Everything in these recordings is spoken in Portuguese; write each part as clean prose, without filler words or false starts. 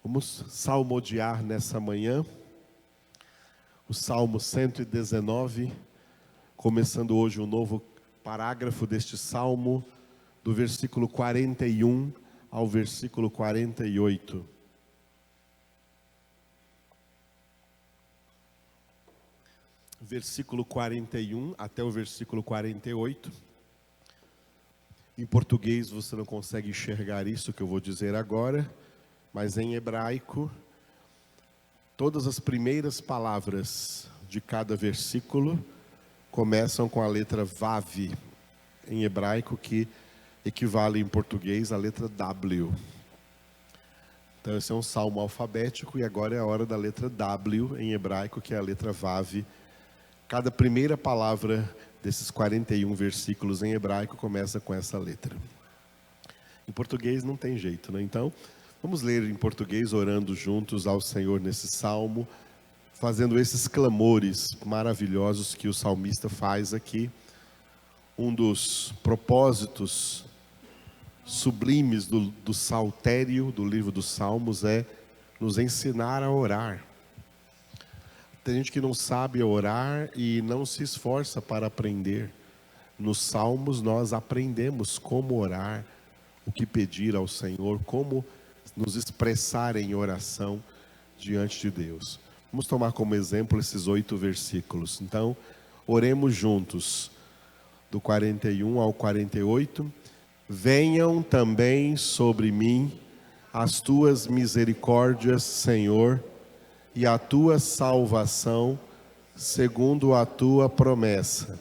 Vamos salmodiar nessa manhã o Salmo 119, começando hoje um novo parágrafo deste Salmo, do versículo 41 ao versículo 48. Versículo 41 até o versículo 48. Em português você não consegue enxergar isso que eu vou dizer agora, mas em hebraico, todas as primeiras palavras de cada versículo começam com a letra Vav, em hebraico, que equivale em português à letra W. Então esse é um salmo alfabético e agora é a hora da letra W em hebraico, que é a letra Vav. Cada primeira palavra desses 41 versículos em hebraico começa com essa letra. Em português não tem jeito, né? Então, vamos ler em português, orando juntos ao Senhor nesse salmo, fazendo esses clamores maravilhosos que o salmista faz aqui. Um dos propósitos sublimes do saltério, do livro dos Salmos, é nos ensinar a orar. Tem gente que não sabe orar e não se esforça para aprender. Nos Salmos nós aprendemos como orar, o que pedir ao Senhor, como nos expressar em oração diante de Deus. Vamos tomar como exemplo esses 8 versículos. Então, oremos juntos, do 41 ao 48. Venham também sobre mim as tuas misericórdias, Senhor, e a tua salvação, segundo a tua promessa.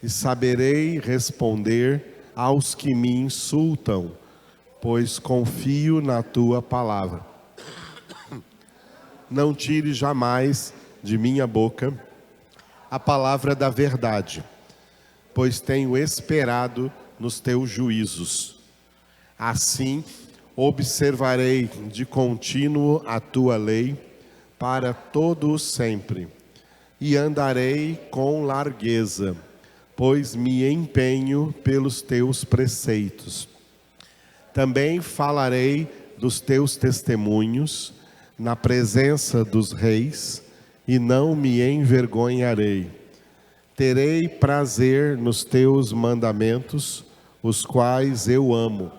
E saberei responder aos que me insultam, pois confio na tua palavra. Não tire jamais de minha boca a palavra da verdade, pois tenho esperado nos teus juízos. Assim, observarei de contínuo a tua lei para todo o sempre, e andarei com largueza, pois me empenho pelos teus preceitos. Também falarei dos teus testemunhos na presença dos reis, e não me envergonharei. Terei prazer nos teus mandamentos, os quais eu amo.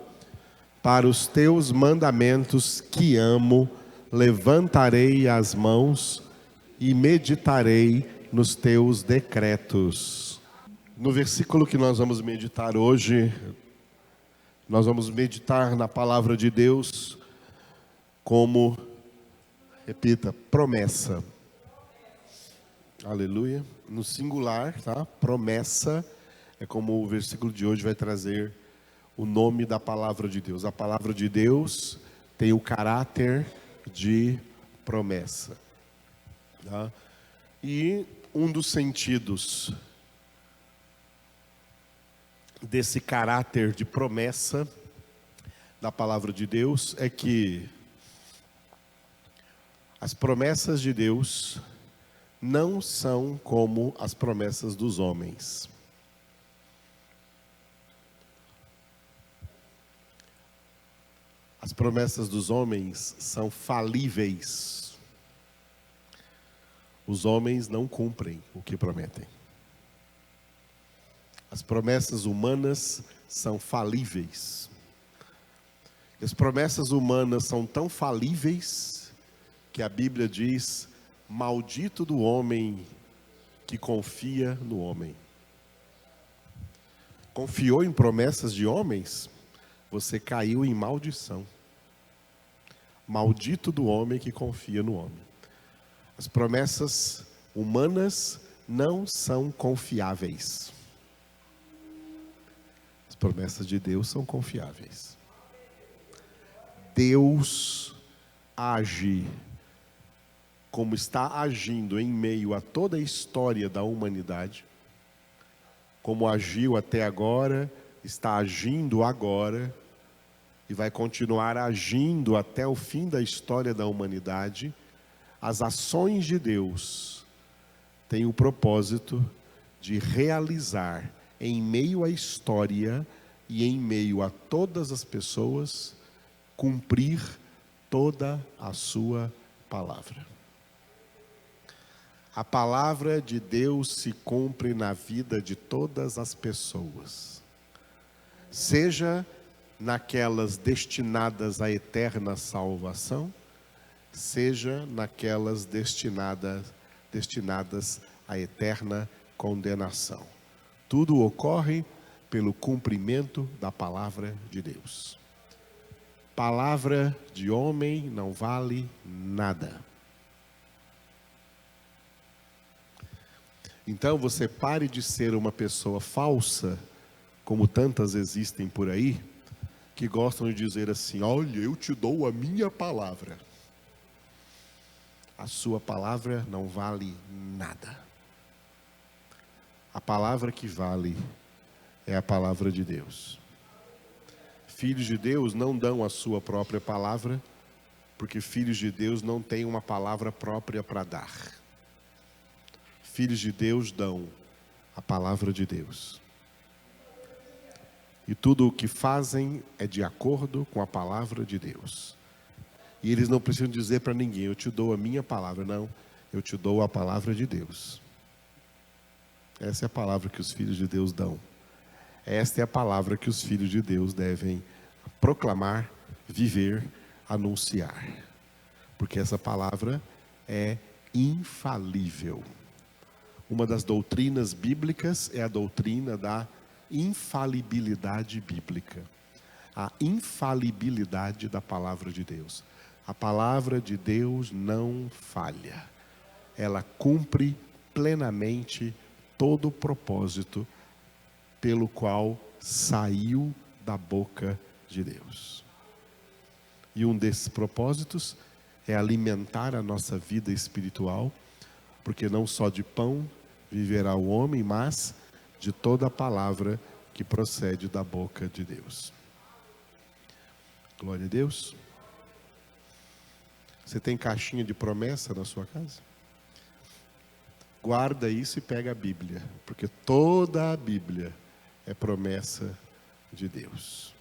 Para os teus mandamentos que amo, levantarei as mãos e meditarei nos teus decretos. No versículo que nós vamos meditar hoje, nós vamos meditar na palavra de Deus como, repita, promessa. Aleluia. No singular, tá? Promessa é como o versículo de hoje vai trazer o nome da palavra de Deus. A palavra de Deus tem o caráter de promessa, tá? E um dos sentidos desse caráter de promessa da palavra de Deus é que as promessas de Deus não são como as promessas dos homens. As promessas dos homens são falíveis. Os homens não cumprem o que prometem. As promessas humanas são falíveis. As promessas humanas são tão falíveis que a Bíblia diz: maldito do homem que confia no homem. Confiou em promessas de homens? Você caiu em maldição. Maldito do homem que confia no homem. As promessas humanas não são confiáveis. As promessas de Deus são confiáveis. Deus age como está agindo em meio a toda a história da humanidade, como agiu até agora, está agindo agora e vai continuar agindo até o fim da história da humanidade. As ações de Deus têm o propósito de realizar em meio à história e em meio a todas as pessoas, cumprir toda a sua palavra. A palavra de Deus se cumpre na vida de todas as pessoas, seja naquelas destinadas à eterna salvação, seja naquelas destinadas à eterna condenação. Tudo ocorre pelo cumprimento da palavra de Deus. Palavra de homem não vale nada. Então você pare de ser uma pessoa falsa, como tantas existem por aí, que gostam de dizer assim: olha, eu te dou a minha palavra. A sua palavra não vale nada. A palavra que vale é a palavra de Deus. Filhos de Deus não dão a sua própria palavra, porque filhos de Deus não têm uma palavra própria para dar. Filhos de Deus dão a palavra de Deus. E tudo o que fazem é de acordo com a palavra de Deus. E eles não precisam dizer para ninguém: eu te dou a minha palavra. Não, eu te dou a palavra de Deus. Essa é a palavra que os filhos de Deus dão. Esta é a palavra que os filhos de Deus devem proclamar, viver, anunciar. Porque essa palavra é infalível. Uma das doutrinas bíblicas é a doutrina da infalibilidade bíblica. A infalibilidade da palavra de Deus. A palavra de Deus não falha. Ela cumpre plenamente todo o propósito pelo qual saiu da boca de Deus. E um desses propósitos é alimentar a nossa vida espiritual, porque não só de pão viverá o homem, mas de toda a palavra que procede da boca de Deus. Glória a Deus. Você tem caixinha de promessa na sua casa? Guarda isso e pega a Bíblia, porque toda a Bíblia é promessa de Deus.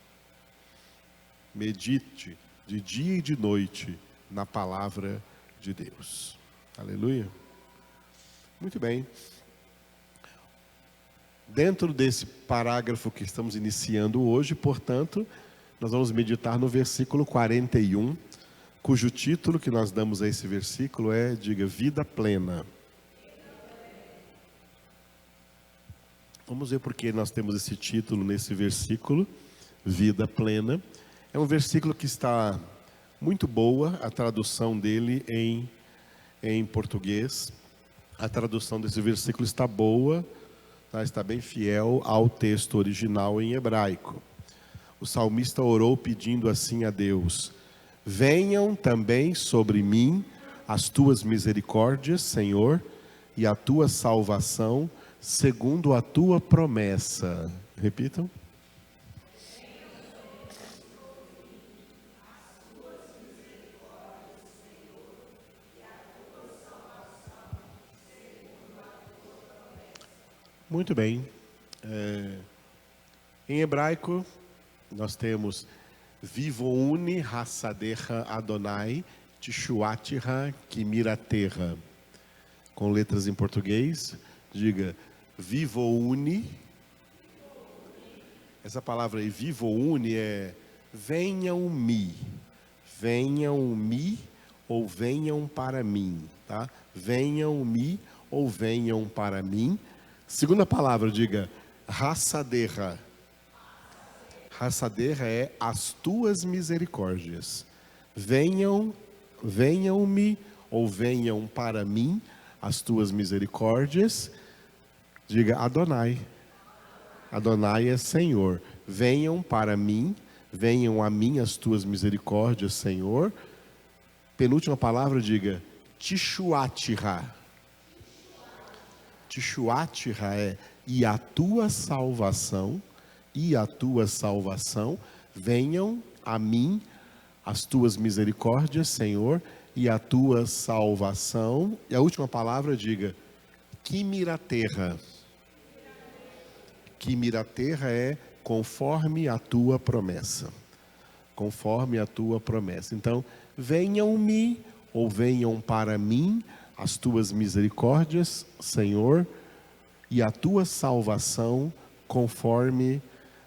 Medite de dia e de noite na palavra de Deus. Aleluia. Muito bem. Dentro desse parágrafo que estamos iniciando hoje, portanto, nós vamos meditar no versículo 41, cujo título que nós damos a esse versículo é, diga, vida plena. Vamos ver por que nós temos esse título nesse versículo, vida plena. É um versículo que está muito boa, a tradução dele em português. A tradução desse versículo está boa, tá? Está bem fiel ao texto original em hebraico. O salmista orou pedindo assim a Deus: venham também sobre mim as tuas misericórdias, Senhor, e a tua salvação, segundo a tua promessa. Repitam. Muito bem. Em hebraico, nós temos Vivouni Hassadecha Adonai Tishuatiha Kimiraterra. Com letras em português, diga Vivouni. Essa palavra aí, Vivouni, é venham-me. Venham-me ou venham para mim. Tá? Venham-me ou venham para mim. Segunda palavra, diga Hassadecha. Hassadecha é as tuas misericórdias. Venham-me ou venham para mim as tuas misericórdias. Diga Adonai. Adonai é Senhor. Venham para mim, venham a mim as tuas misericórdias, Senhor. Penúltima palavra, diga Tishuatiha. Tishuatiha é e a tua salvação, venham a mim as tuas misericórdias, Senhor, e a tua salvação. E a última palavra, diga Kimiraterra. Kimiraterra é conforme a tua promessa. conforme a tua promessa. Então, venham-me ou venham para mim as tuas misericórdias, Senhor, e a tua salvação conforme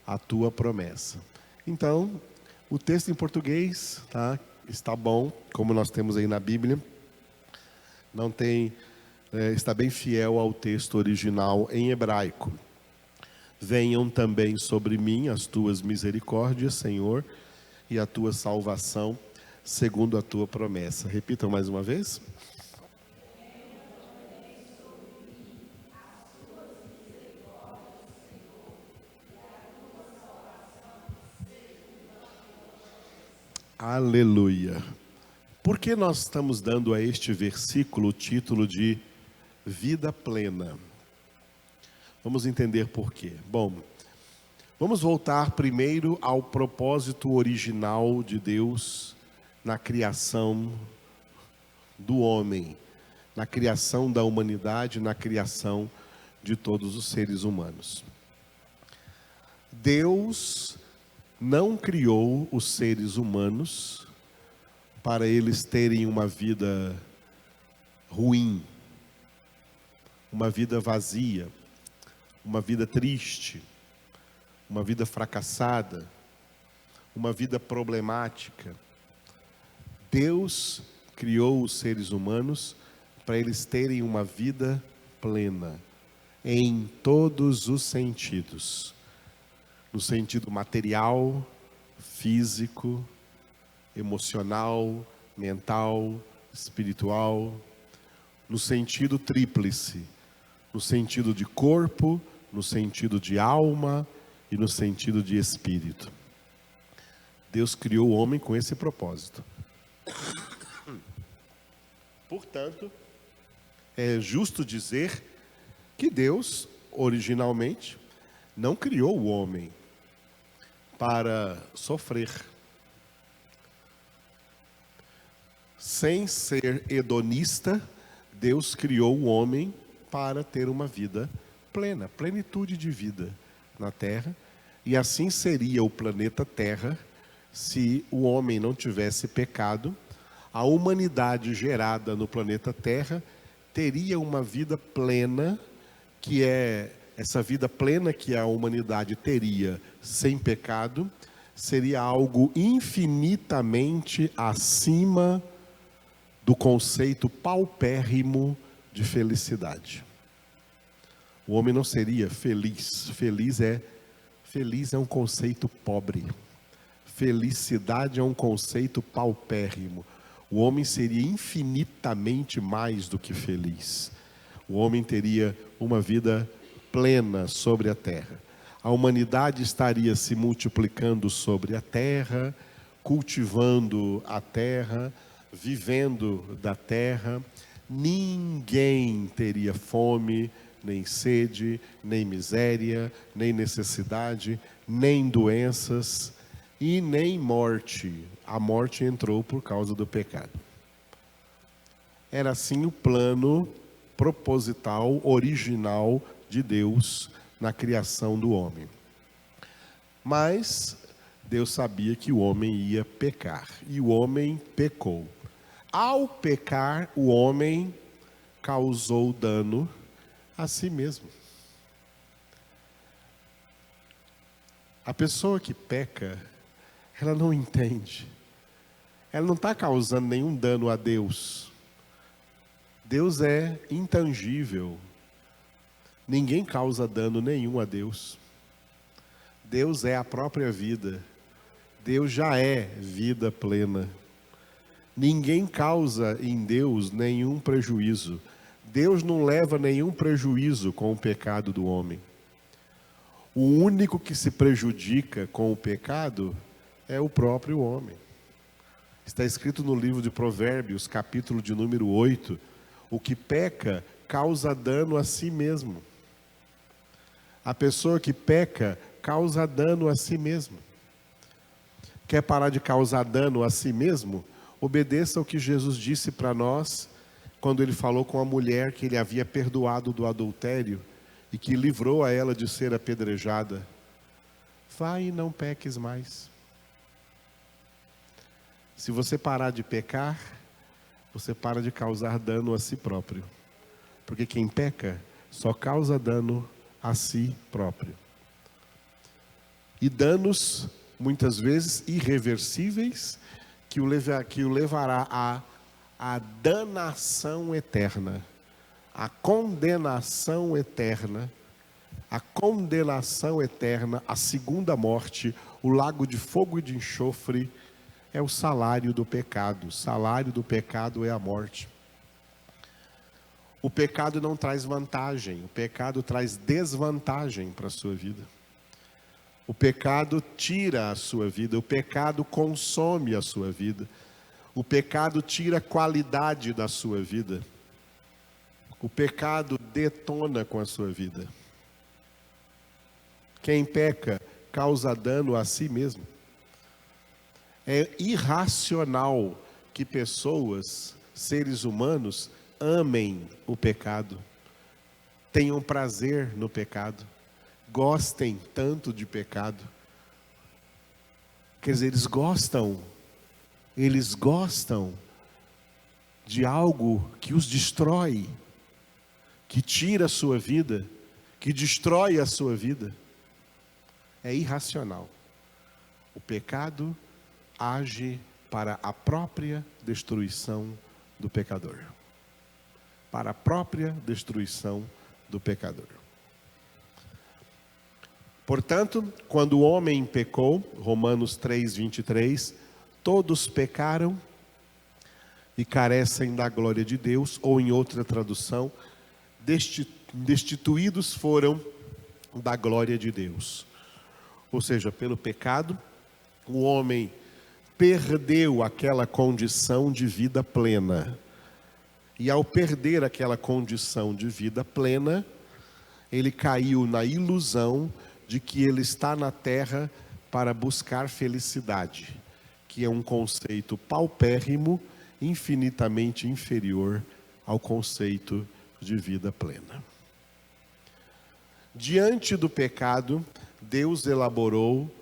a tua promessa. Então, o texto em português, tá, está bom, como nós temos aí na Bíblia. Não tem, está bem fiel ao texto original em hebraico. Venham também sobre mim as tuas misericórdias, Senhor, e a tua salvação, segundo a tua promessa. Repitam mais uma vez. Aleluia. Por que nós estamos dando a este versículo o título de vida plena? Vamos entender por quê. Bom, vamos voltar primeiro ao propósito original de Deus na criação do homem, na criação da humanidade, na criação de todos os seres humanos. Deus não criou os seres humanos para eles terem uma vida ruim, uma vida vazia, uma vida triste, uma vida fracassada, uma vida problemática. Deus criou os seres humanos para eles terem uma vida plena, em todos os sentidos. No sentido material, físico, emocional, mental, espiritual, no sentido tríplice, no sentido de corpo, no sentido de alma e no sentido de espírito. Deus criou o homem com esse propósito. Portanto, é justo dizer que Deus, originalmente, não criou o homem para sofrer. Sem ser hedonista, Deus criou o homem para ter uma vida plena, plenitude de vida na Terra. E assim seria o planeta Terra se o homem não tivesse pecado. A humanidade gerada no planeta Terra teria uma vida plena, que é essa vida plena que a humanidade teria sem pecado, seria algo infinitamente acima do conceito paupérrimo de felicidade. O homem não seria feliz. Feliz é um conceito pobre. Felicidade é um conceito paupérrimo. O homem seria infinitamente mais do que feliz. O homem teria uma vida plena sobre a terra. A humanidade estaria se multiplicando sobre a terra, cultivando a terra, vivendo da terra. Ninguém teria fome, nem sede, nem miséria, nem necessidade, nem doenças e nem morte. A morte entrou por causa do pecado. Era assim o plano proposital, original de Deus na criação do homem. Mas Deus sabia que o homem ia pecar, e o homem pecou. Ao pecar, o homem causou dano a si mesmo. A pessoa que peca, ela não entende. Ela não está causando nenhum dano a Deus. Deus é intangível. Ninguém causa dano nenhum a Deus. Deus é a própria vida. Deus já é vida plena. Ninguém causa em Deus nenhum prejuízo. Deus não leva nenhum prejuízo com o pecado do homem. O único que se prejudica com o pecado é o próprio homem. Está escrito no livro de Provérbios, capítulo de número 8, o que peca causa dano a si mesmo. A pessoa que peca causa dano a si mesmo. Quer parar de causar dano a si mesmo? Obedeça ao que Jesus disse para nós, quando ele falou com a mulher que ele havia perdoado do adultério e que livrou a ela de ser apedrejada. Vai e não peques mais. Se você parar de pecar, você para de causar dano a si próprio. Porque quem peca só causa dano a si próprio. E danos, muitas vezes, irreversíveis, que o levará à danação eterna, à condenação eterna, a segunda morte, o lago de fogo e de enxofre, é o salário do pecado. O salário do pecado é a morte. O pecado não traz vantagem, o pecado traz desvantagem para a sua vida. O pecado tira a sua vida, o pecado consome a sua vida. O pecado tira a qualidade da sua vida. O pecado detona com a sua vida. Quem peca causa dano a si mesmo. É irracional que pessoas, seres humanos, amem o pecado, tenham prazer no pecado, gostem tanto de pecado. Quer dizer, eles gostam de algo que os destrói, que tira a sua vida, que destrói a sua vida. É irracional. O pecado age para a própria destruição do pecador. Para a própria destruição do pecador. Portanto, quando o homem pecou, Romanos 3:23, todos pecaram e carecem da glória de Deus, ou em outra tradução, destituídos foram da glória de Deus. Ou seja, pelo pecado, o homem perdeu aquela condição de vida plena. E ao perder aquela condição de vida plena, ele caiu na ilusão de que ele está na terra para buscar felicidade, que é um conceito paupérrimo, infinitamente inferior ao conceito de vida plena. Diante do pecado, Deus elaborou,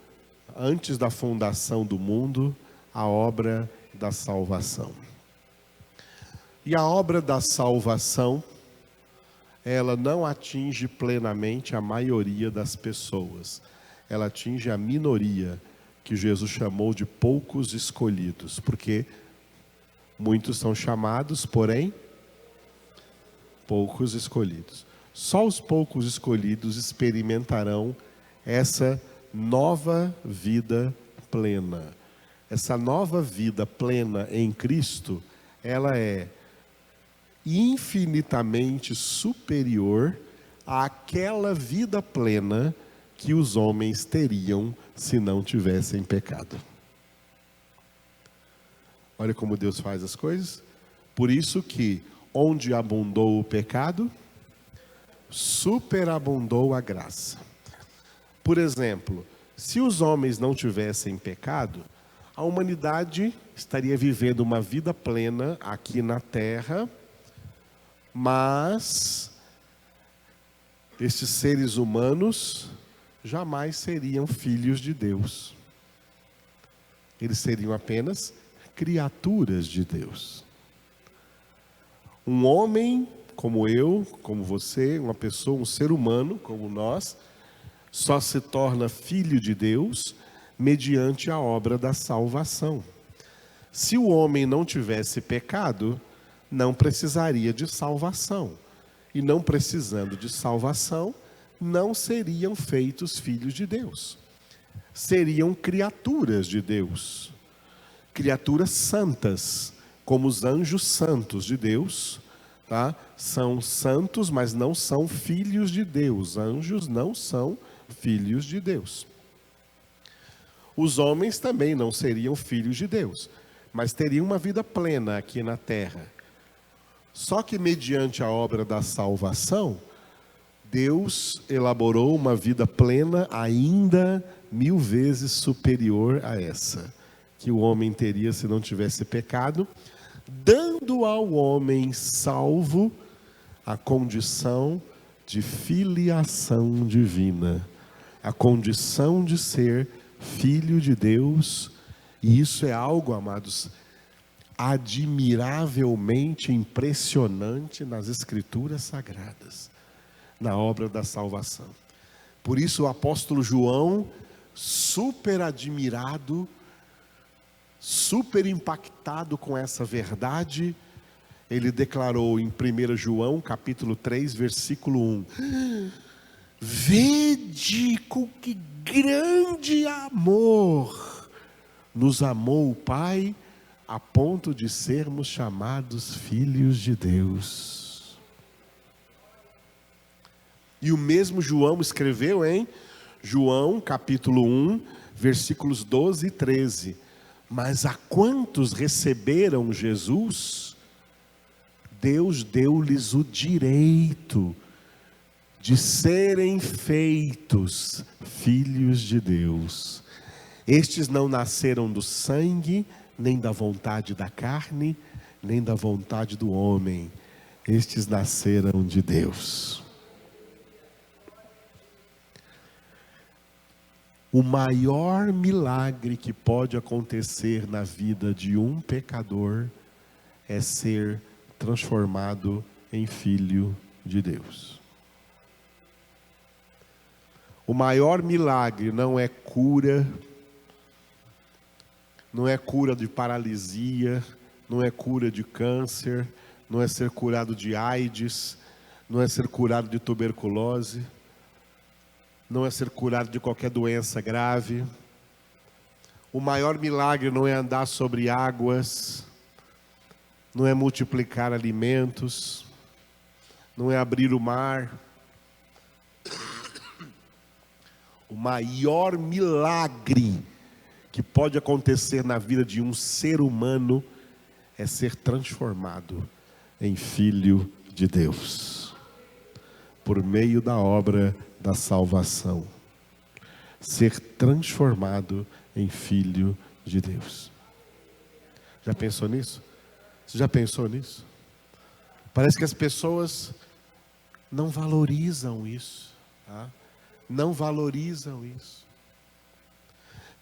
antes da fundação do mundo, a obra da salvação. E a obra da salvação, ela não atinge plenamente a maioria das pessoas. Ela atinge a minoria, que Jesus chamou de poucos escolhidos. Porque muitos são chamados, porém, poucos escolhidos. Só os poucos escolhidos experimentarão essa nova vida plena. Essa nova vida plena em Cristo, ela é infinitamente superior àquela vida plena que os homens teriam se não tivessem pecado. Olha como Deus faz as coisas. Por isso que onde abundou o pecado, superabundou a graça. Por exemplo, se os homens não tivessem pecado, a humanidade estaria vivendo uma vida plena aqui na terra, mas esses seres humanos jamais seriam filhos de Deus. Eles seriam apenas criaturas de Deus. Um homem como eu, como você, uma pessoa, um ser humano como nós, só se torna filho de Deus mediante a obra da salvação. Se o homem não tivesse pecado, não precisaria de salvação. E não precisando de salvação, não seriam feitos filhos de Deus. Seriam criaturas de Deus. Criaturas santas, como os anjos santos de Deus, tá? São santos, mas não são filhos de Deus. Anjos não são filhos de Deus. Os homens também não seriam filhos de Deus, mas teriam uma vida plena aqui na terra. Só que mediante a obra da salvação, Deus elaborou uma vida plena ainda 1000 vezes superior a essa, que o homem teria se não tivesse pecado, dando ao homem salvo a condição de filiação divina, a condição de ser filho de Deus E isso é algo, amados, admiravelmente impressionante nas Escrituras Sagradas, na obra da salvação. Por isso o apóstolo João, super admirado, super impactado com essa verdade, ele declarou em 1 João capítulo 3, versículo 1: vede com que grande amor nos amou o Pai, a ponto de sermos chamados filhos de Deus. E o mesmo João escreveu em João capítulo 1, versículos 12 e 13: mas a quantos receberam Jesus, Deus deu-lhes o direito de serem feitos filhos de Deus. Estes não nasceram do sangue, nem da vontade da carne, nem da vontade do homem. Estes nasceram de Deus. O maior milagre que pode acontecer na vida de um pecador é ser transformado em filho de Deus. O maior milagre não é cura, não é cura de paralisia, não é cura de câncer, não é ser curado de AIDS, não é ser curado de tuberculose, não é ser curado de qualquer doença grave. O maior milagre não é andar sobre águas, não é multiplicar alimentos, não é abrir o mar. O maior milagre que pode acontecer na vida de um ser humano é ser transformado em filho de Deus, por meio da obra da salvação. Ser transformado em filho de Deus. Já pensou nisso? Você já pensou nisso? Parece que as pessoas não valorizam isso, tá? Não valorizam isso.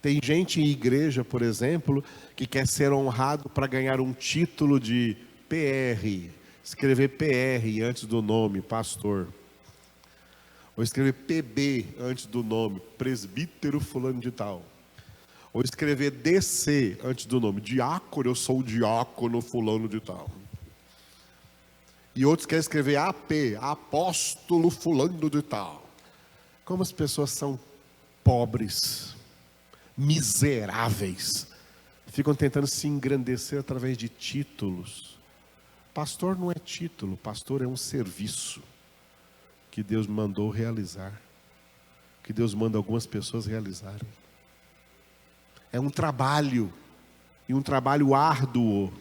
Tem gente em igreja, por exemplo, que quer ser honrado para ganhar um título de PR, escrever PR antes do nome, pastor. Ou escrever PB antes do nome, presbítero fulano de tal. Ou escrever DC antes do nome, diácono, eu sou o diácono fulano de tal. E outros querem escrever AP, apóstolo fulano de tal. Como as pessoas são pobres, miseráveis, ficam tentando se engrandecer através de títulos. Pastor não é título, pastor é um serviço que Deus mandou realizar, que Deus manda algumas pessoas realizarem. É um trabalho, e um trabalho árduo.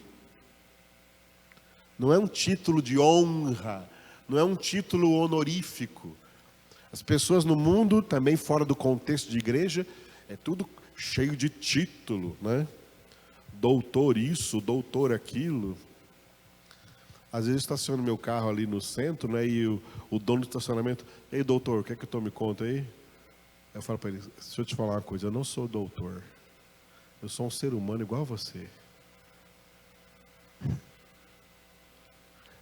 Não é um título de honra, não é um título honorífico. As pessoas no mundo, também fora do contexto de igreja, é tudo cheio de título, né? Doutor isso, doutor aquilo. Às vezes eu estaciono meu carro ali no centro, né? E o dono do estacionamento: ei, doutor, quer que eu tome conta aí? Eu falo para ele: deixa eu te falar uma coisa, eu não sou doutor. Eu sou um ser humano igual a você.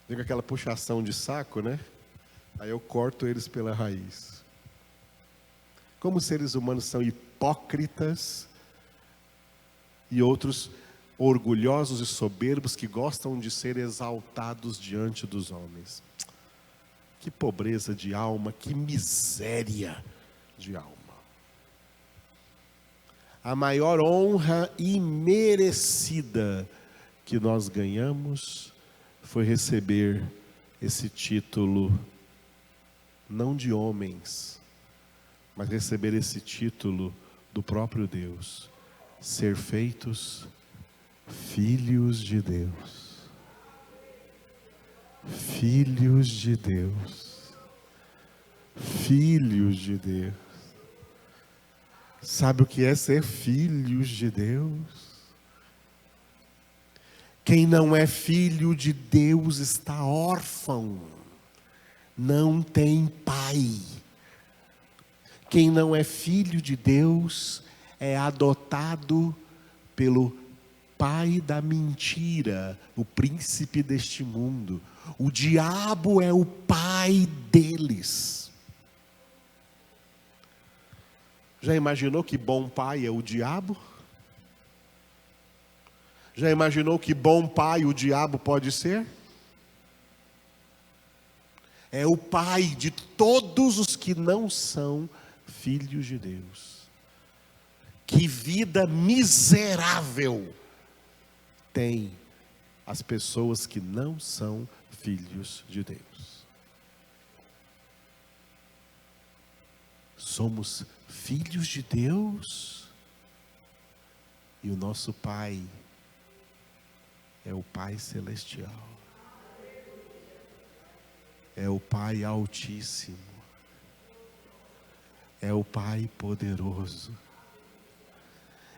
Vem com aquela puxação de saco, né? Aí eu corto eles pela raiz. Como os seres humanos são hipócritas, e outros orgulhosos e soberbos que gostam de ser exaltados diante dos homens. Que pobreza de alma, que miséria de alma. A maior honra imerecida que nós ganhamos foi receber esse título, não de homens, mas receber esse título do próprio Deus: ser feitos filhos de Deus. Filhos de Deus. Filhos de Deus. Sabe o que é ser filhos de Deus? Quem não é filho de Deus está órfão, não tem pai. Quem não é filho de Deus é adotado pelo pai da mentira, o príncipe deste mundo. O diabo é o pai deles. Já imaginou que bom pai é o diabo? Já imaginou que bom pai o diabo pode ser? É o pai de todos os que não são filhos de Deus. Que vida miserável tem as pessoas que não são filhos de Deus. Somos filhos de Deus e o nosso Pai é o Pai Celestial. É o Pai Altíssimo. É o Pai Poderoso.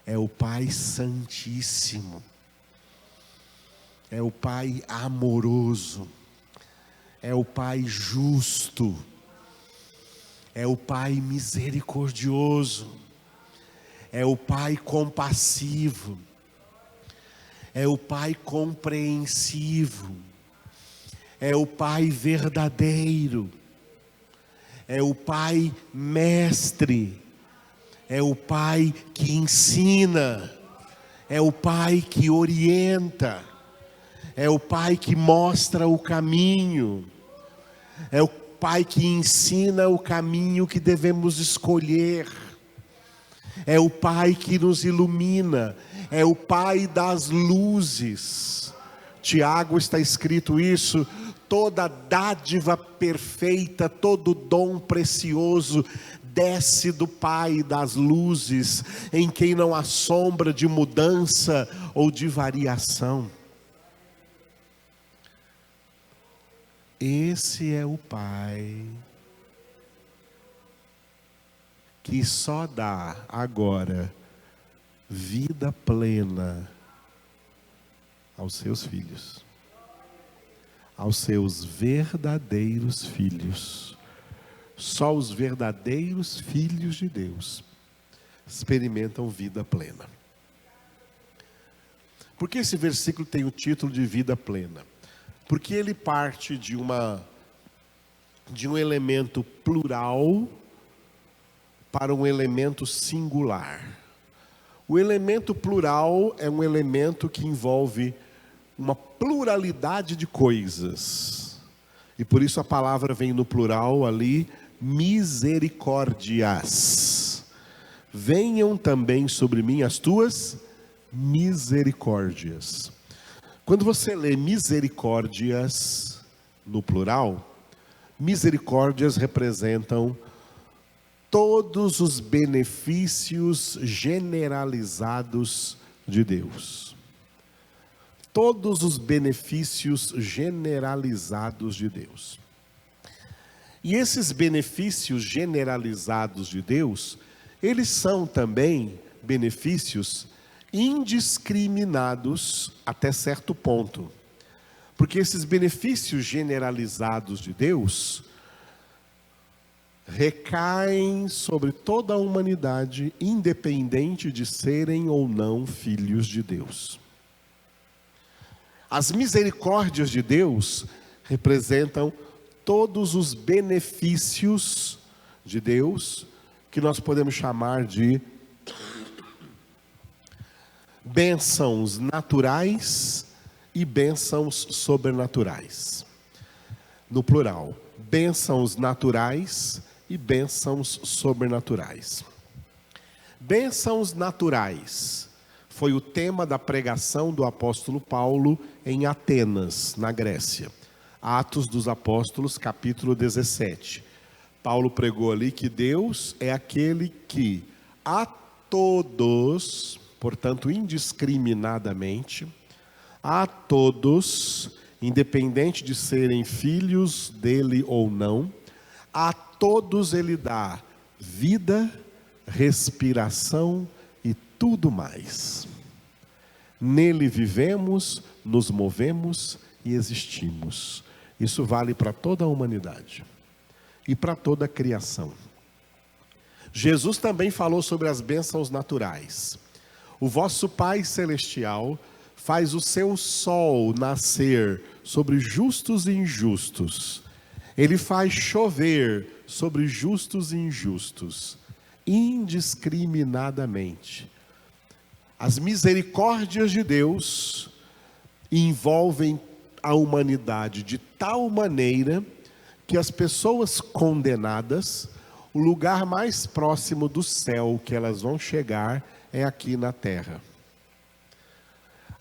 É o Pai Santíssimo. É o Pai amoroso. É o Pai justo. É o Pai misericordioso. É o Pai compassivo. É o Pai compreensivo. É o Pai verdadeiro. É o Pai mestre. É o Pai que ensina. É o Pai que orienta. É o Pai que mostra o caminho. É o Pai que ensina o caminho que devemos escolher. É o Pai que nos ilumina. É o Pai das luzes. Tiago está escrito isso. Toda dádiva perfeita, todo dom precioso desce do Pai das luzes, em quem não há sombra de mudança ou de variação. Esse é o Pai que só dá agora vida plena aos seus filhos. Aos seus verdadeiros filhos. Só os verdadeiros filhos de Deus experimentam vida plena. Por que esse versículo tem o título de vida plena? Porque ele parte de um elemento plural para um elemento singular. O elemento plural é um elemento que envolve uma pluralidade de coisas. E por isso a palavra vem no plural ali, misericórdias. Venham também sobre mim as tuas misericórdias. Quando você lê misericórdias no plural, misericórdias representam todos os benefícios generalizados de Deus. Todos os benefícios generalizados de Deus. E esses benefícios generalizados de Deus, eles são também benefícios indiscriminados até certo ponto. Porque esses benefícios generalizados de Deus recaem sobre toda a humanidade, independente de serem ou não filhos de Deus. As misericórdias de Deus representam todos os benefícios de Deus, que nós podemos chamar de bênçãos naturais e bênçãos sobrenaturais. No plural, bênçãos naturais e bênçãos sobrenaturais. Bênçãos naturais foi o tema da pregação do apóstolo Paulo em Atenas, na Grécia. Atos dos Apóstolos, capítulo 17. Paulo pregou ali que Deus é aquele que a todos, portanto indiscriminadamente, a todos, independente de serem filhos dele ou não, a todos ele dá vida, respiração e tudo mais. Nele vivemos, nos movemos e existimos. Isso vale para toda a humanidade e para toda a criação. Jesus também falou sobre as bênçãos naturais. O vosso Pai Celestial faz o seu sol nascer sobre justos e injustos. Ele faz chover sobre justos e injustos, indiscriminadamente. As misericórdias de Deus envolvem a humanidade de tal maneira que as pessoas condenadas, o lugar mais próximo do céu que elas vão chegar é aqui na terra.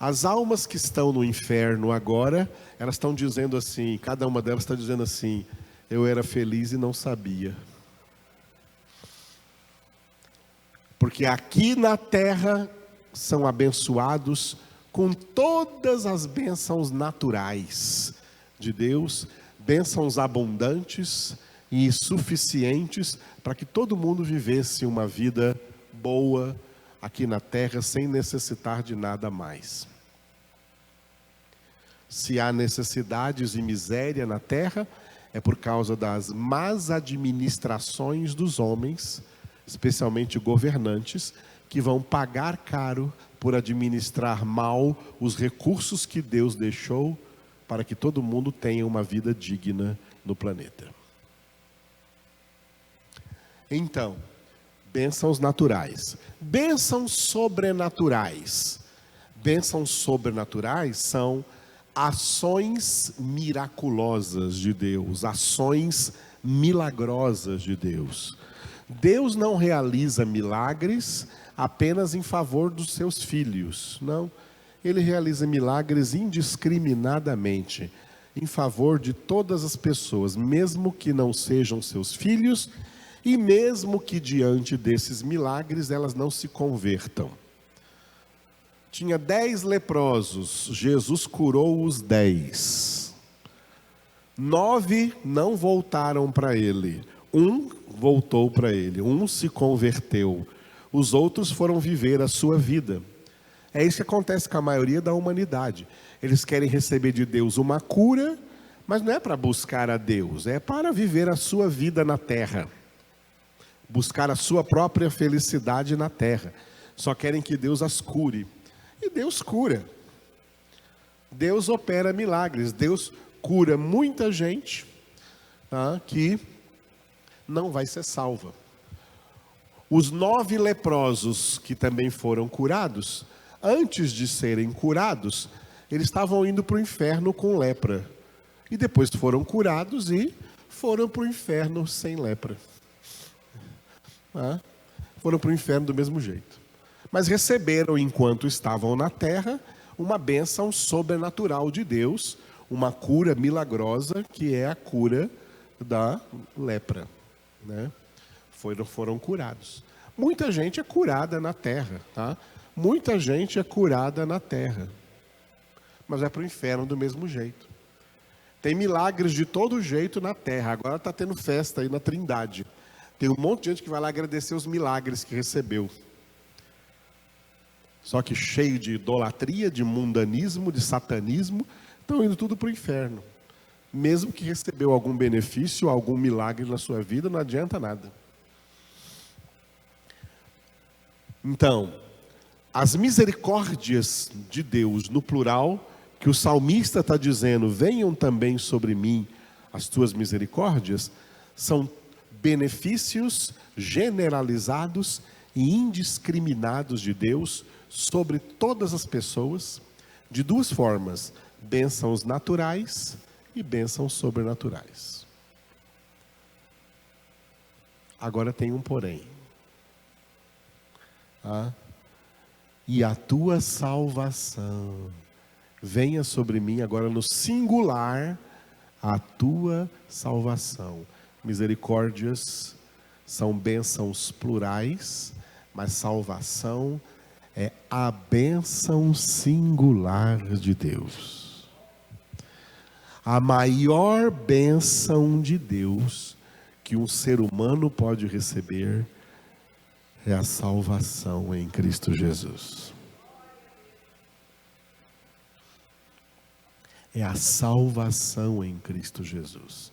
As almas que estão no inferno agora, elas estão dizendo assim, cada uma delas está dizendo assim: eu era feliz e não sabia. Porque aqui na terra são abençoados com todas as bênçãos naturais de Deus, bênçãos abundantes e suficientes para que todo mundo vivesse uma vida boa aqui na terra sem necessitar de nada mais. Se há necessidades e miséria na terra, é por causa das más administrações dos homens, especialmente governantes, que vão pagar caro por administrar mal os recursos que Deus deixou para que todo mundo tenha uma vida digna no planeta. Então, bênçãos naturais. Bênçãos sobrenaturais. Bênçãos sobrenaturais são ações miraculosas de Deus, ações milagrosas de Deus. Deus não realiza milagres apenas em favor dos seus filhos, não. Ele realiza milagres indiscriminadamente, em favor de todas as pessoas, mesmo que não sejam seus filhos, e mesmo que diante desses milagres elas não se convertam. Tinha 10 leprosos, Jesus curou os 10. 9 não voltaram para ele, 1 voltou para ele, 1 se converteu. Os outros foram viver a sua vida. É isso que acontece com a maioria da humanidade. Eles querem receber de Deus uma cura, mas não é para buscar a Deus, é para viver a sua vida na terra. Buscar a sua própria felicidade na terra. Só querem que Deus as cure. E Deus cura. Deus opera milagres. Deus cura muita gente que não vai ser salva. Os 9 leprosos que também foram curados, antes de serem curados, eles estavam indo para o inferno com lepra. E depois foram curados e foram para o inferno sem lepra. Foram para o inferno do mesmo jeito. Mas receberam, enquanto estavam na terra, uma bênção sobrenatural de Deus, uma cura milagrosa, que é a cura da lepra, né? Foram curados. Muita gente é curada na terra, tá? Muita gente é curada na terra, mas é para o inferno do mesmo jeito. Tem milagres de todo jeito na terra. Agora está tendo festa aí na Trindade. Tem um monte de gente que vai lá agradecer os milagres que recebeu. Só que cheio de idolatria, de mundanismo, de satanismo, estão indo tudo para o inferno. Mesmo que recebeu algum benefício, algum milagre na sua vida, não adianta nada. Então, as misericórdias de Deus, no plural, que o salmista está dizendo, venham também sobre mim as tuas misericórdias, são benefícios generalizados e indiscriminados de Deus sobre todas as pessoas, de duas formas, bênçãos naturais e bênçãos sobrenaturais. Agora tem um porém. E a tua salvação venha sobre mim, agora no singular, a tua salvação. Misericórdias são bênçãos plurais, mas salvação é a bênção singular de Deus. A maior bênção de Deus que um ser humano pode receber é a salvação em Cristo Jesus. É a salvação em Cristo Jesus.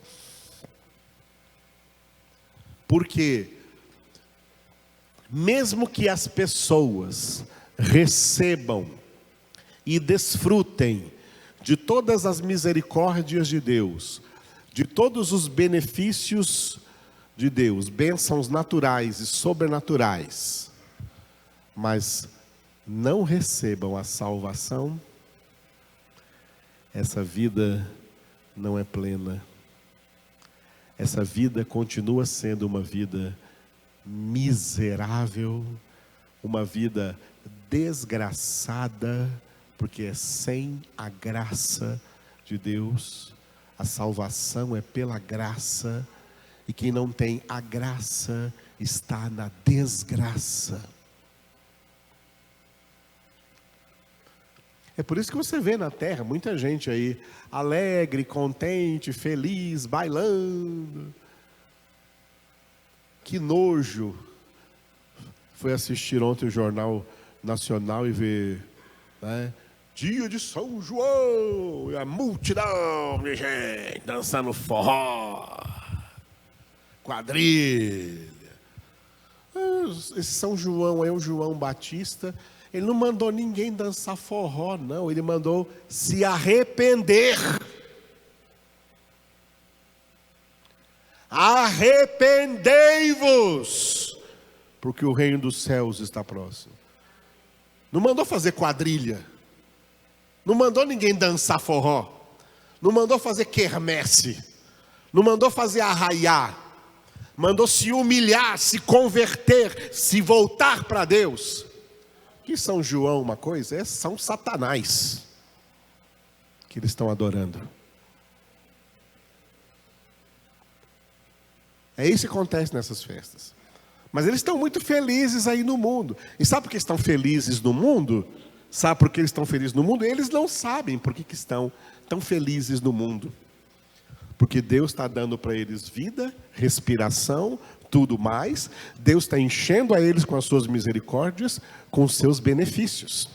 Porque, mesmo que as pessoas recebam e desfrutem de todas as misericórdias de Deus, de todos os benefícios de Deus, bênçãos naturais e sobrenaturais, mas não recebam a salvação, essa vida não é plena. Essa vida continua sendo uma vida miserável, uma vida desgraçada, porque é sem a graça de Deus. A salvação é pela graça, e quem não tem a graça está na desgraça. É por isso que você vê na terra muita gente aí alegre, contente, feliz, bailando. Que nojo. Foi assistir ontem o Jornal Nacional e ver, né, dia de São João, e a multidão de gente dançando forró, quadrilha. Esse São João é o João Batista. Ele não mandou ninguém dançar forró, não. Ele mandou se arrepender. Arrependei-vos, porque o reino dos céus está próximo. Não mandou fazer quadrilha. Não mandou ninguém dançar forró. Não mandou fazer quermesse. Não mandou fazer arraiá. Mandou se humilhar, se converter, se voltar para Deus. Que São João, uma coisa, é São Satanás que eles estão adorando. É isso que acontece nessas festas. Mas eles estão muito felizes aí no mundo. E sabe por que estão felizes no mundo? Sabe por que eles estão felizes no mundo? Eles não sabem por que estão tão felizes no mundo. Porque Deus está dando para eles vida, respiração, tudo mais. Deus está enchendo a eles com as suas misericórdias, com os seus benefícios.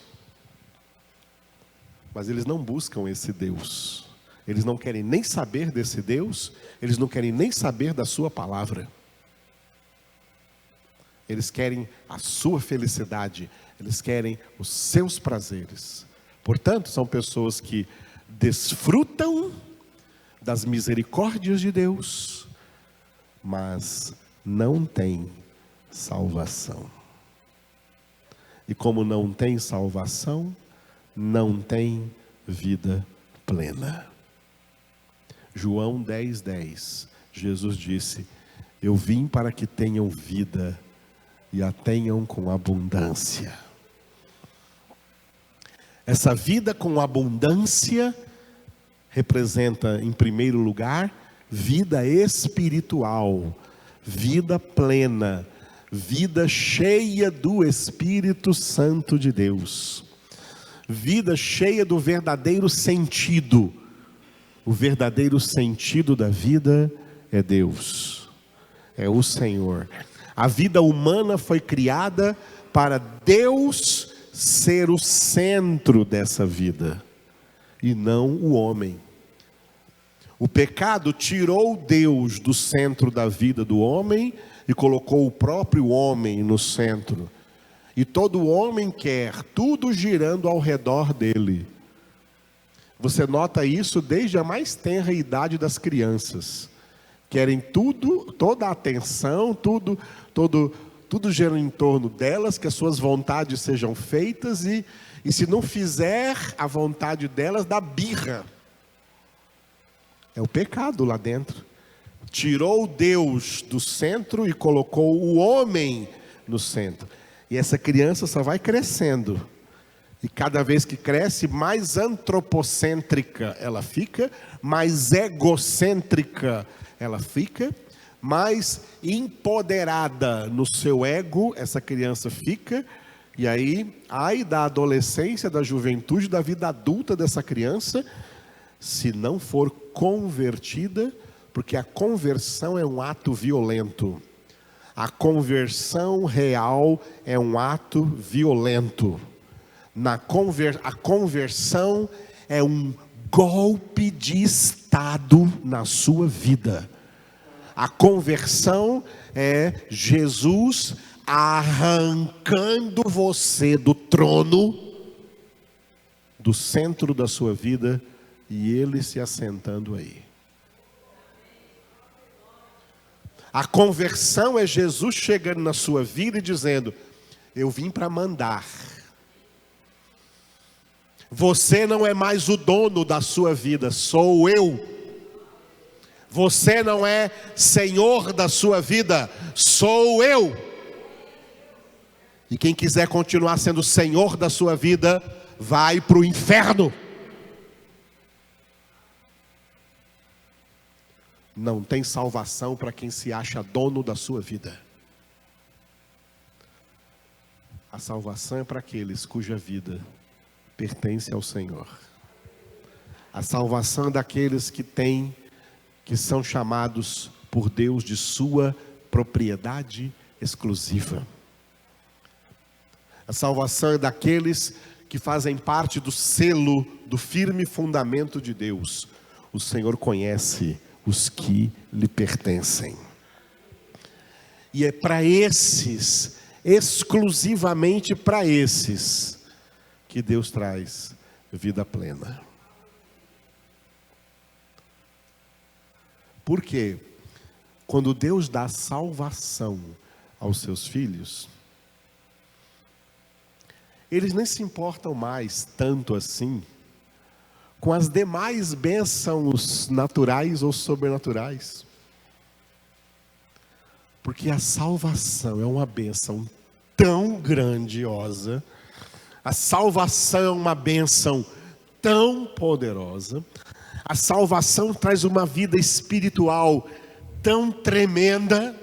Mas eles não buscam esse Deus. Eles não querem nem saber desse Deus. Eles não querem nem saber da sua palavra. Eles querem a sua felicidade. Eles querem os seus prazeres. Portanto, são pessoas que desfrutam das misericórdias de Deus, mas não têm salvação. E como não tem salvação, não tem vida plena. João 10:10, Jesus disse: eu vim para que tenham vida e a tenham com abundância. Essa vida com abundância representa, em primeiro lugar, vida espiritual, vida plena, vida cheia do Espírito Santo de Deus, vida cheia do verdadeiro sentido. O verdadeiro sentido da vida é Deus, é o Senhor. A vida humana foi criada para Deus ser o centro dessa vida, e não o homem. O pecado tirou Deus do centro da vida do homem e colocou o próprio homem no centro. E todo homem quer tudo girando ao redor dele. Você nota isso desde a mais tenra idade das crianças. Querem tudo, toda a atenção, tudo gira em torno delas, que as suas vontades sejam feitas, e se não fizer a vontade delas, dá birra. É o pecado lá dentro. Tirou Deus do centro e colocou o homem no centro. E essa criança só vai crescendo. E cada vez que cresce, mais antropocêntrica ela fica, mais egocêntrica ela fica, mais empoderada no seu ego essa criança fica. E aí, ai da adolescência, da juventude, da vida adulta dessa criança, se não for convertida, porque a conversão é um ato violento. A conversão real é um ato violento. A conversão é um golpe de Estado na sua vida. A conversão é Jesus arrancando você do trono, do centro da sua vida, e Ele se assentando aí. A conversão é Jesus chegando na sua vida e dizendo: eu vim para mandar. Você não é mais o dono da sua vida, sou eu. Você não é senhor da sua vida, sou eu. E quem quiser continuar sendo senhor da sua vida, vai para o inferno. Não tem salvação para quem se acha dono da sua vida. A salvação é para aqueles cuja vida pertence ao Senhor. A salvação é daqueles que são chamados por Deus de sua propriedade exclusiva. A salvação é daqueles que fazem parte do selo do firme fundamento de Deus. O Senhor conhece os que lhe pertencem. E é para esses, exclusivamente para esses, que Deus traz vida plena. Por quê? Quando Deus dá salvação aos seus filhos, eles nem se importam mais tanto assim com as demais bênçãos naturais ou sobrenaturais. Porque a salvação é uma bênção tão grandiosa, a salvação é uma bênção tão poderosa, a salvação traz uma vida espiritual tão tremenda,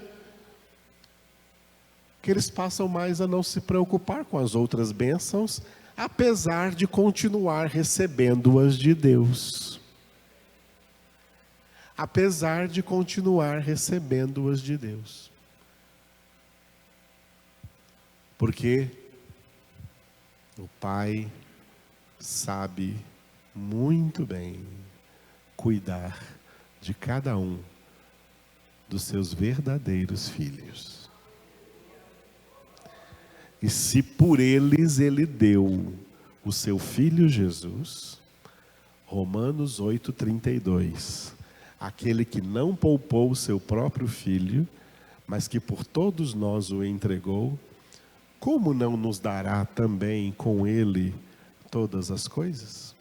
que eles passam mais a não se preocupar com as outras bênçãos, apesar de continuar recebendo-as de Deus. Apesar de continuar recebendo-as de Deus. Porque o Pai sabe muito bem cuidar de cada um dos seus verdadeiros filhos. E se por eles Ele deu o seu Filho Jesus, Romanos 8,32, aquele que não poupou o seu próprio Filho, mas que por todos nós o entregou, como não nos dará também com Ele todas as coisas?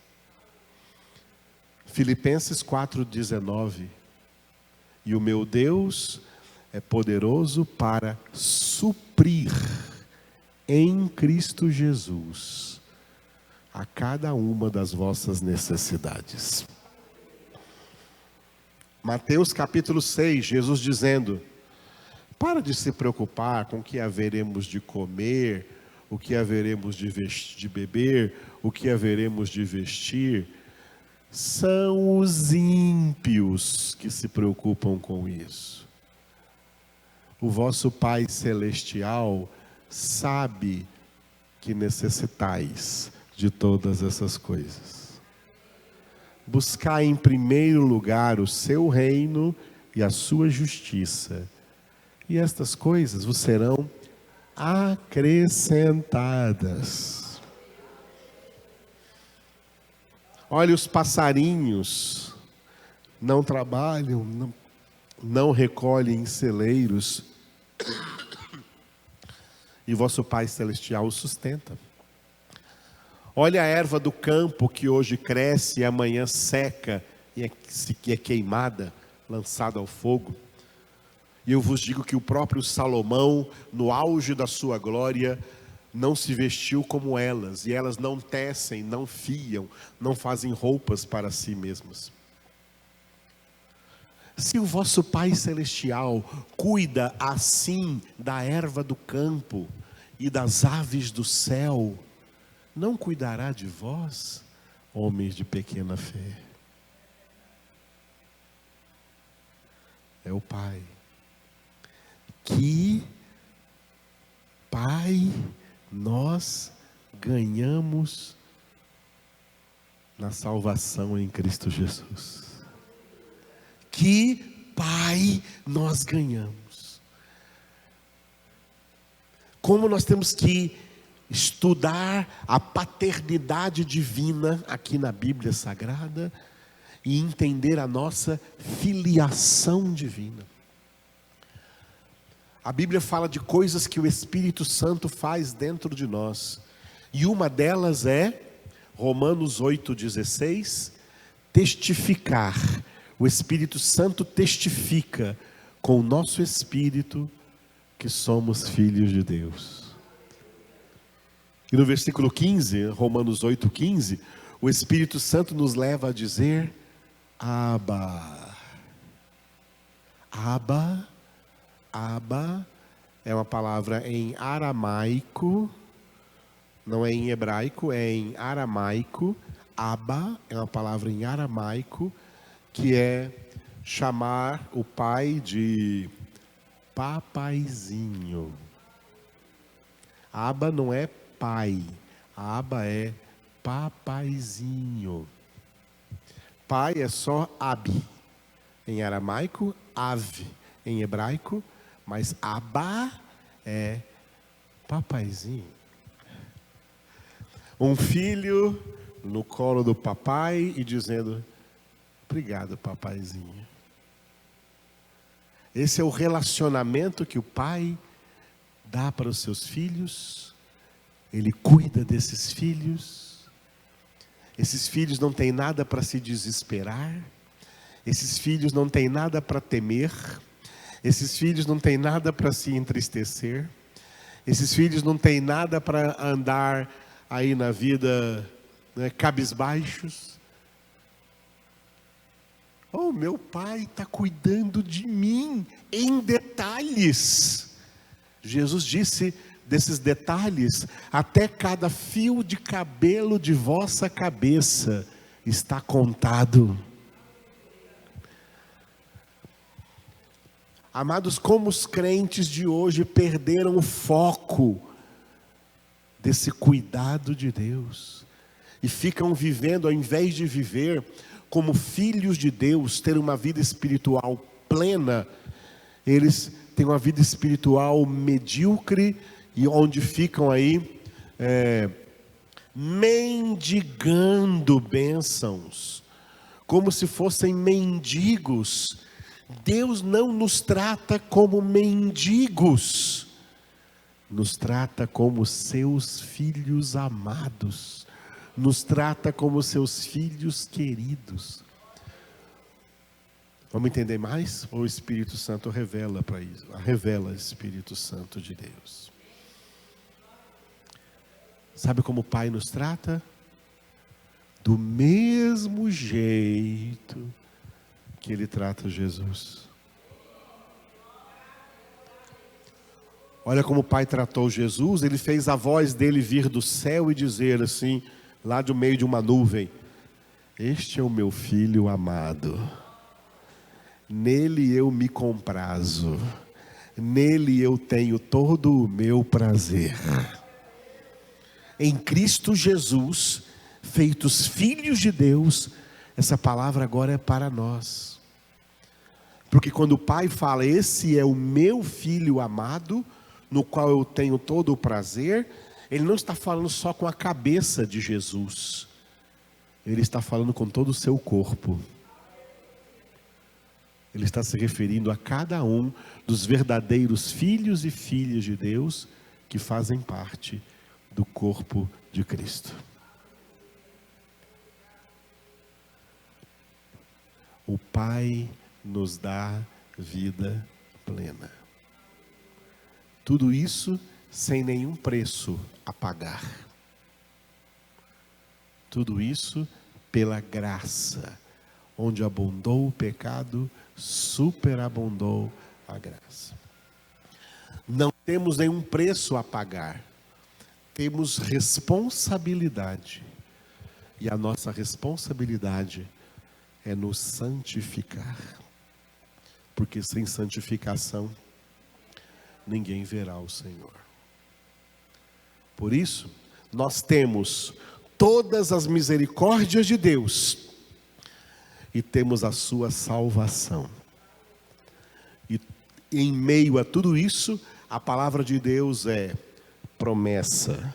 Filipenses 4,19, e o meu Deus é poderoso para suprir em Cristo Jesus a cada uma das vossas necessidades. Mateus capítulo 6, Jesus dizendo: para de se preocupar com o que haveremos de comer, o que haveremos de beber, o que haveremos de vestir. São os ímpios que se preocupam com isso. O vosso Pai Celestial sabe que necessitais de todas essas coisas. Buscai em primeiro lugar o seu reino e a sua justiça, e estas coisas vos serão acrescentadas. Olha, os passarinhos não trabalham, não recolhem em celeiros, e vosso Pai Celestial os sustenta. Olha a erva do campo que hoje cresce e amanhã seca e é queimada, lançada ao fogo. E eu vos digo que o próprio Salomão, no auge da sua glória, não se vestiu como elas, e elas não tecem, não fiam, não fazem roupas para si mesmas. Se o vosso Pai Celestial cuida assim da erva do campo e das aves do céu, não cuidará de vós, homens de pequena fé? É o Pai. Que Pai nós ganhamos na salvação em Cristo Jesus. Que Pai nós ganhamos. Como nós temos que estudar a paternidade divina aqui na Bíblia Sagrada e entender a nossa filiação divina. A Bíblia fala de coisas que o Espírito Santo faz dentro de nós. E uma delas é, Romanos 8,16, testificar. O Espírito Santo testifica com o nosso espírito que somos filhos de Deus. E no versículo 15, Romanos 8,15, o Espírito Santo nos leva a dizer, Abba. Abba. Abba é uma palavra em aramaico, não é em hebraico, é em aramaico. Abba é uma palavra em aramaico, que é chamar o pai de papaizinho. Abba não é pai, Abba é papaizinho. Pai é só Abi, em aramaico, Ave, em hebraico, mas Abba é papaizinho. Um filho no colo do papai e dizendo, obrigado, papaizinho. Esse é o relacionamento que o pai dá para os seus filhos. Ele cuida desses filhos. Esses filhos não têm nada para se desesperar. Esses filhos não têm nada para temer. Esses filhos não têm nada para se entristecer. Esses filhos não têm nada para andar aí na vida, né, cabisbaixos. Oh, meu pai está cuidando de mim em detalhes. Jesus disse desses detalhes, até cada fio de cabelo de vossa cabeça está contado. Amados, como os crentes de hoje perderam o foco desse cuidado de Deus e ficam vivendo, ao invés de viver como filhos de Deus, ter uma vida espiritual plena, eles têm uma vida espiritual medíocre e onde ficam aí mendigando bênçãos, como se fossem mendigos. Deus não nos trata como mendigos, nos trata como seus filhos amados, nos trata como seus filhos queridos. Vamos entender mais? Ou o Espírito Santo revela para isso? Revela o Espírito Santo de Deus. Sabe como o Pai nos trata? Do mesmo jeito que Ele trata Jesus. Olha como o Pai tratou Jesus. Ele fez a voz dele vir do céu e dizer assim, lá do meio de uma nuvem, este é o meu filho amado, nele eu me comprazo, nele eu tenho todo o meu prazer. Em Cristo Jesus, feitos filhos de Deus, essa palavra agora é para nós. Porque quando o Pai fala, esse é o meu filho amado, no qual eu tenho todo o prazer, Ele não está falando só com a cabeça de Jesus. Ele está falando com todo o seu corpo. Ele está se referindo a cada um dos verdadeiros filhos e filhas de Deus que fazem parte do corpo de Cristo. O Pai nos dá vida plena. Tudo isso sem nenhum preço a pagar. Tudo isso pela graça. Onde abundou o pecado, superabundou a graça. Não temos nenhum preço a pagar. Temos responsabilidade. E a nossa responsabilidade é nos santificar. Porque sem santificação, ninguém verá o Senhor. Por isso, nós temos todas as misericórdias de Deus e temos a sua salvação. E em meio a tudo isso, a palavra de Deus é: promessa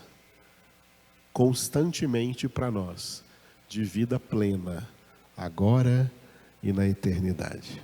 constantemente para nós de vida plena, agora e na eternidade.